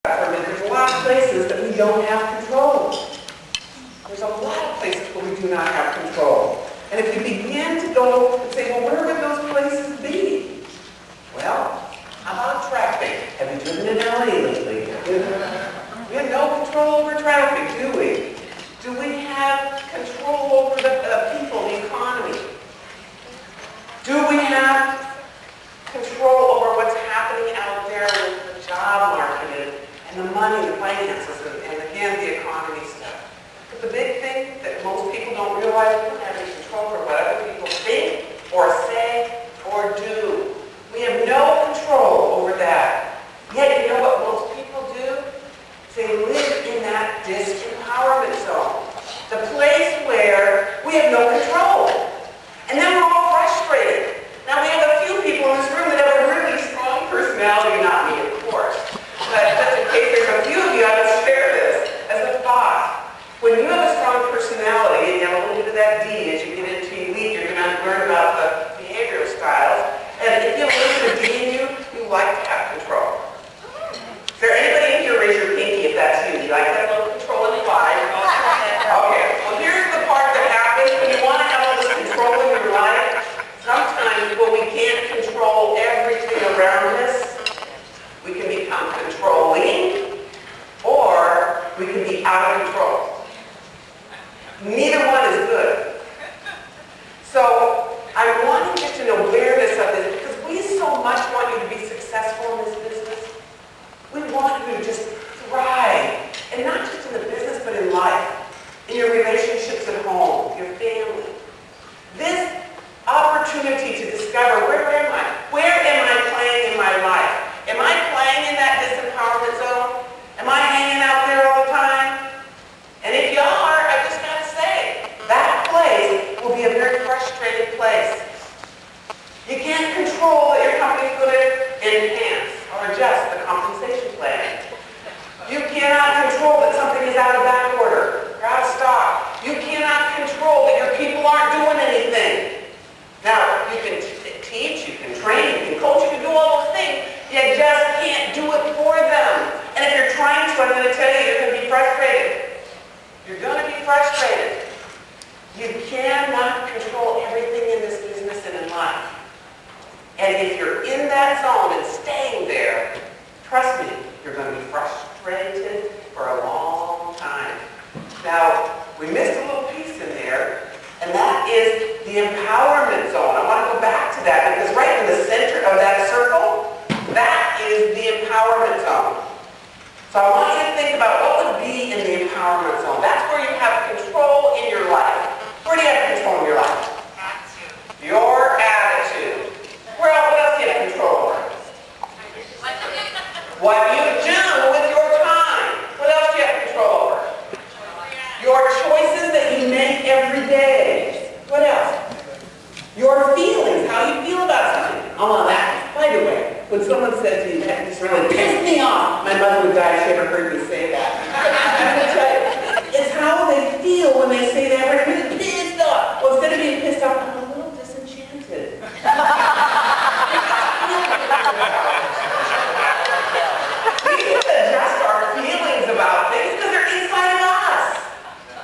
There's a lot of places that we don't have control. There's a lot of places where we do not have control. And if you begin to go and say, well, where would those places be? Well, how about traffic? Have you driven in LA lately? We have no control over traffic, do we? Do we have control over the people, the economy? Do we have control over what's happening out there with the job market and the money, the finances, and again, the economy stuff? But the big thing that most people don't realize, we don't have any control over what other people think or say or do. We have no control over that. Yet, you know what most people do? They live in that disempowerment zone. The place where we have no control. And then we're all frustrated. Now, we have a few people in this room that have a really strong personality, not me, of course. But just in case there's a few of you, I will share this as a thought. When you have a strong personality, and you have a little bit of that D as you get into elite, you're going to learn about the behavioral styles. And if you have a little bit of D in you, you like to have control. Is there anybody in here, raise your pinky if that's you. You like to have a little control in your life? Okay, well here's the part that happens when you want to have all this control in your life. Sometimes when we can't control everything around us, we can become controlling, or we can be out of control. Neither one is good. So I want to get an awareness of this because we so much want you to be successful in this business. We want you to just thrive, and not just in the business, but in life, in your relationships at home, your family. This opportunity to discover, where am I? Where am I playing in my life? Am I playing in that disempowerment zone? Am I hanging out there all the time? And if you are, I just got to say, that place will be a very frustrated place. You can't control that your company's going to enhance or adjust the compensation plan. You cannot control that something is out of back order or out of stock. You cannot control that your people aren't doing anything. Now, you can teach, you can train, you can coach, you can do all those things. You just can't do it for them. And if you're trying to, I'm going to tell you, you're going to be frustrated. You're going to be frustrated. You cannot control everything in this business and in life. And if you're in that zone and staying there, trust me, you're going to be frustrated for a long time. Now, we missed a little piece in there, and that is the empowerment zone. I want to go back to that because right in the center of that circle, that is the empowerment zone. So I want you to think about what would be in the empowerment zone. That's where you have control in your life. Where do you have control in your life? Attitude. Your attitude. What else do you have control over? What you do with your time. What else do you have control over? Your choices that you make every day. What else? Your feelings, how you feel about something. Oh, that, by the way, when someone says to you, that just really pissed me off, my mother would die if she ever heard me say that. I'm going to tell you, it's how they feel when they say that. We're really pissed off. Well, instead of being pissed off, I'm a little disenchanted. We can adjust our feelings about things because they're inside of us.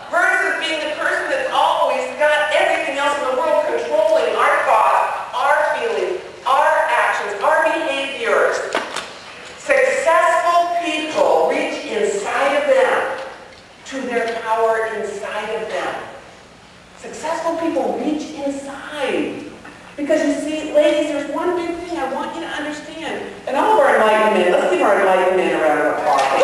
Versus being the person that's always got everything else in the world controlling our thoughts, our feelings, our actions, our behaviors. Successful people reach inside of them to their power inside of them. Successful people reach inside. Because you see, ladies, there's one big thing I want you to understand. And all of our enlightened men, let's give our enlightened men a round of applause.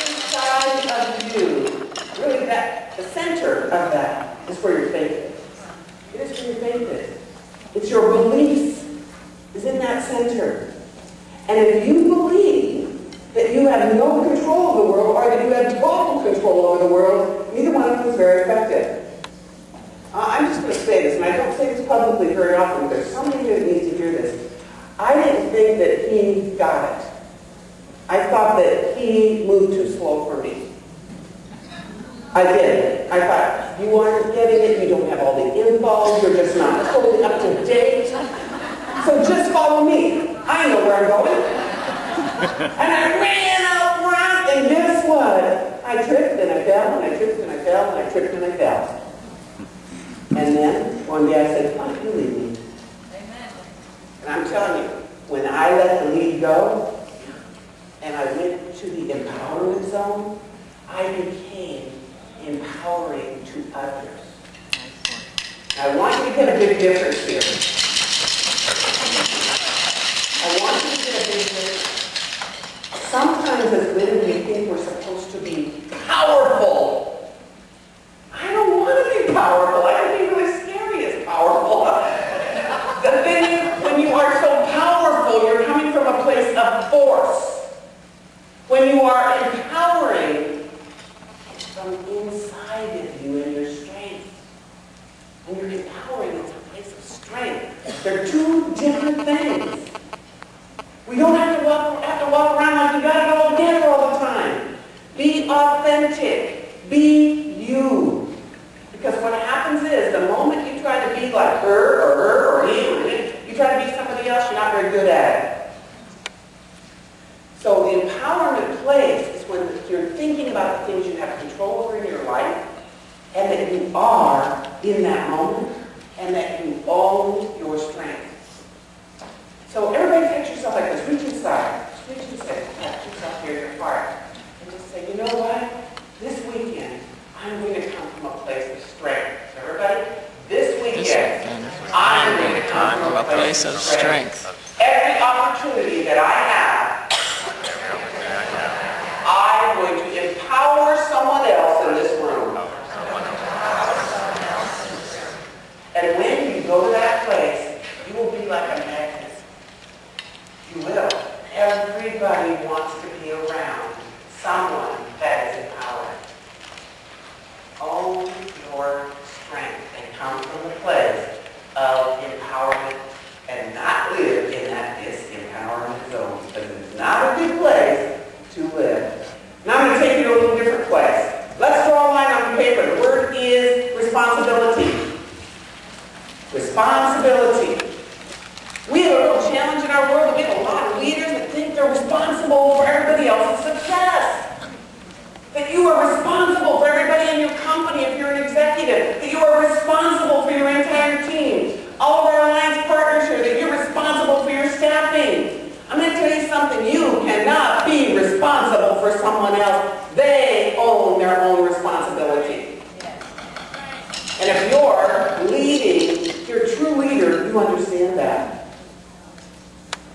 Inside of you, really the center of that is where your faith is. It is where your faith is. It's your beliefs is in that center. And if you believe that you have no control of the world or that you have total control over the world, neither one of them is very effective. I'm just going to say this, and I don't say this publicly very often, but there's somebody who needs to hear this. I didn't think that he got it. I thought that he moved too slow for me. I did. I thought, you aren't getting it, you don't have all the info, you're just not totally up to date. So just follow me. I know where I'm going. And I ran out front, and guess what? I tripped and I fell, and I tripped and I fell, and I tripped and I fell. And then one day I said, why don't you lead me? Amen. And I'm telling you, when I let the lead go, and I went to the empowerment zone, I became empowering to others. I want you to get a big difference here. I want you to get a big difference. Sometimes as women we think we're supposed to be powerful. I don't want to be powerful. I can be really scary as powerful. The thing is, when you are so powerful, you're coming from a place of force. When you are empowering, it's from inside of you and your strength. When you're empowering, it's a place of strength. They're two different things. We don't have to walk around like we got it all together all the time. Be authentic. Be you. Because what happens is, the moment you try to be like her or him, you try to be somebody else, you're not very good at it. So the empowerment place is when you're thinking about the things you have control over in your life, and that you are in that moment, and that you own your strength. So everybody touch yourself like this. Reach inside. Reach inside. Touch yourself here in your heart. And just say, you know what? This weekend, I'm going to come from a place of strength. So everybody, this weekend, I'm going to come from a place of strength. Every opportunity that I have, I'm going to empower someone else in this room. And when you go to that place, you will be like a magnet. You will. Everybody wants to be around someone that is empowered. Own your strength and come from the place of empowerment and not live in that disempowerment zone, because it's not a good place to live. Now I'm going to take you to a little different place. Let's draw a line on the paper. The word is responsibility. Responsibility. We have a real challenge in our world. We have a lot of leaders that think they're responsible for everybody else's success. That you are responsible for everybody in your company if you're an executive. That you are responsible for your entire team. All of our alliance partners here, that you're responsible for your staffing. I'm going to tell you something. You cannot be responsible for someone else. They own their own responsibility. And if you're leading, if you're a true leader, you understand that.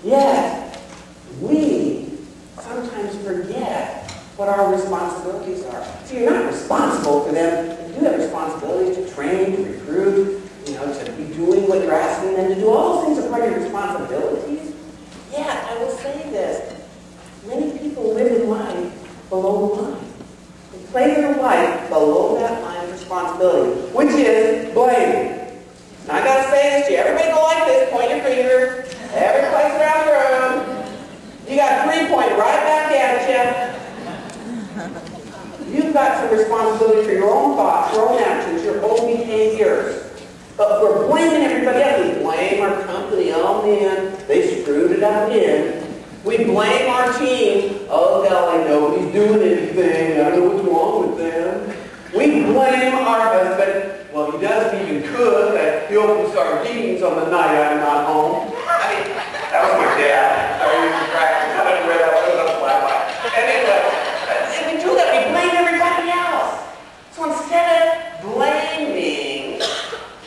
Yet, we sometimes forget what our responsibilities are. So you're not responsible for them. You do have responsibilities to train, to recruit, to be doing what you're asking them to do. All those things are part of your responsibilities. Yet, I will say this. Many people live in life below the line. They play their life below that line of responsibility, which is blame. Now, I got to say this to you. Everybody go like this. Point your finger. Every place around the room. You got 3 pointing right back at you. You've got some responsibility for your own thoughts, your own actions, your own behaviors. But we're blaming everybody else. We blame our company. Oh, man, they screwed it up again. We blame our team. Oh, golly, nobody's doing anything. I don't know what's wrong with them. We blame our husband. Well, he doesn't even cook. He opens sardines on the night I'm not home. I mean, that was my dad. Sorry, you practice. I don't know where that was. That was my wife. Anyway, and we do that. We blame everybody else. So instead of blaming,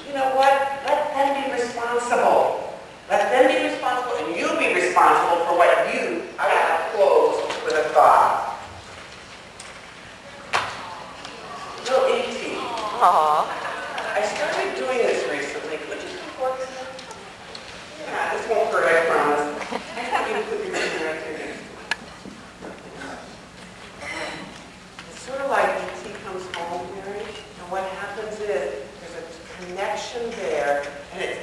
you know what? Let them be responsible. Let them be responsible, and you be responsible for what you. I got to close with a thought. No, 18. Aww. I started doing this recently. Would you keep working? Yeah, this won't hurt, I promise. I thought you would put your finger right there. It's sort of like E.T. comes home, Mary, and what happens is there's a connection there, and it's